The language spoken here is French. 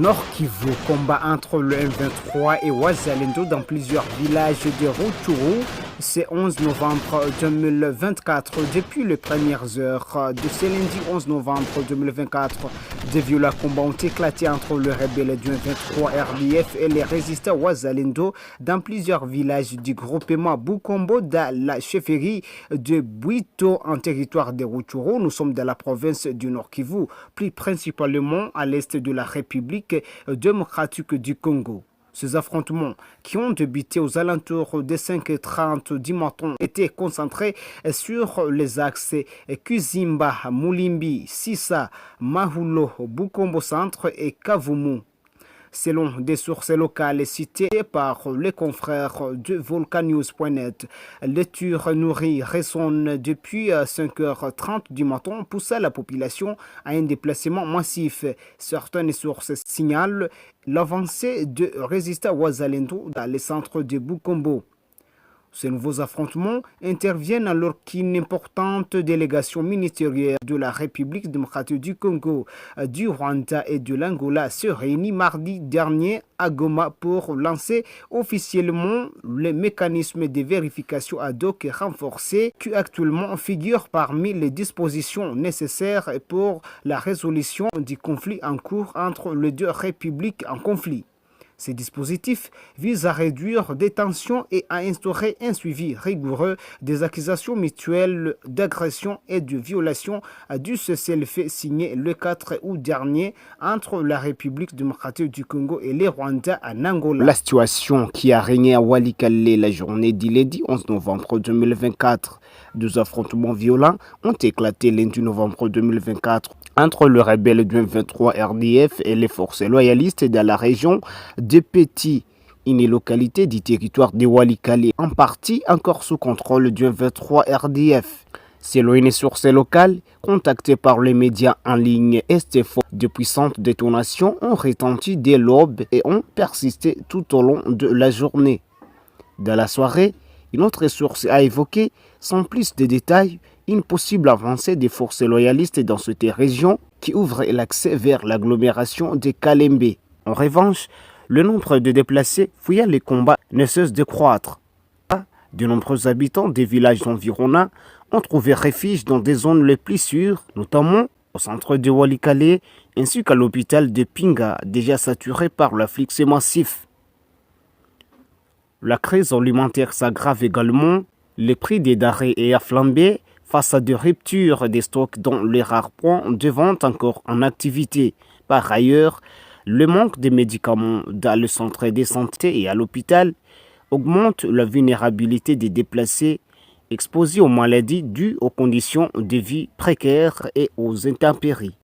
Nord Kivu, combat entre le M23 et Wazalendo dans plusieurs villages de Rutshuru. C'est 11 novembre 2024. Depuis les premières heures de ce lundi 11 novembre 2024, des violents combats ont éclaté entre le rebelle du M23 RDF et les résistants Wazalendo dans plusieurs villages du groupement Bukombo dans la chefferie de Bwito en territoire de Rutshuru. Nous sommes dans la province du Nord Kivu, plus principalement à l'est de la République démocratique du Congo. Ces affrontements, qui ont débuté aux alentours de 5h30 du matin, étaient concentrés sur les axes Kuzimba, Mulimbi, Sissa, Mahulo, Bukombo Centre et Kavumu. Selon des sources locales citées par les confrères de Volcanews.net, les tirs nourris résonnent depuis 5h30 du matin, poussant la population à un déplacement massif. Certaines sources signalent l'avancée de résistants Wazalendo dans les centres de Bukombo. Ces nouveaux affrontements interviennent alors qu'une importante délégation ministérielle de la République démocratique du Congo, du Rwanda et de l'Angola se réunit mardi dernier à Goma pour lancer officiellement les mécanismes de vérification ad hoc renforcés qui actuellement figurent parmi les dispositions nécessaires pour la résolution du conflit en cours entre les deux républiques en conflit. Ces dispositifs visent à réduire des tensions et à instaurer un suivi rigoureux des accusations mutuelles d'agression et de violation du cessez-le-feu signé le 4 août dernier entre la République démocratique du Congo et les Rwandais en Angola. La situation qui a régné à Walikale la journée du lundi 11 novembre 2024. Deux affrontements violents ont éclaté lundi novembre 2024 entre le rebelle du M23 RDF et les forces loyalistes dans la région de Petit, une localité du territoire de Walikale, en partie encore sous contrôle du M23 RDF. Selon une source locale, contactée par les médias en ligne Estefo, de puissantes détonations ont retenti dès l'aube et ont persisté tout au long de la journée. Dans la soirée, une autre source a évoqué, sans plus de détails, une possible avancée des forces loyalistes dans cette région qui ouvre l'accès vers l'agglomération de Kalembe. En revanche, le nombre de déplacés fuyant les combats ne cesse de croître. De nombreux habitants des villages environnants ont trouvé refuge dans des zones les plus sûres, notamment au centre de Walikale ainsi qu'à l'hôpital de Pinga, déjà saturé par l'afflux massif. La crise alimentaire s'aggrave également, les prix des denrées a flambé face à des ruptures des stocks dans les rares points de vente encore en activité. Par ailleurs, le manque de médicaments dans le centre de santé et à l'hôpital augmente la vulnérabilité des déplacés exposés aux maladies dues aux conditions de vie précaires et aux intempéries.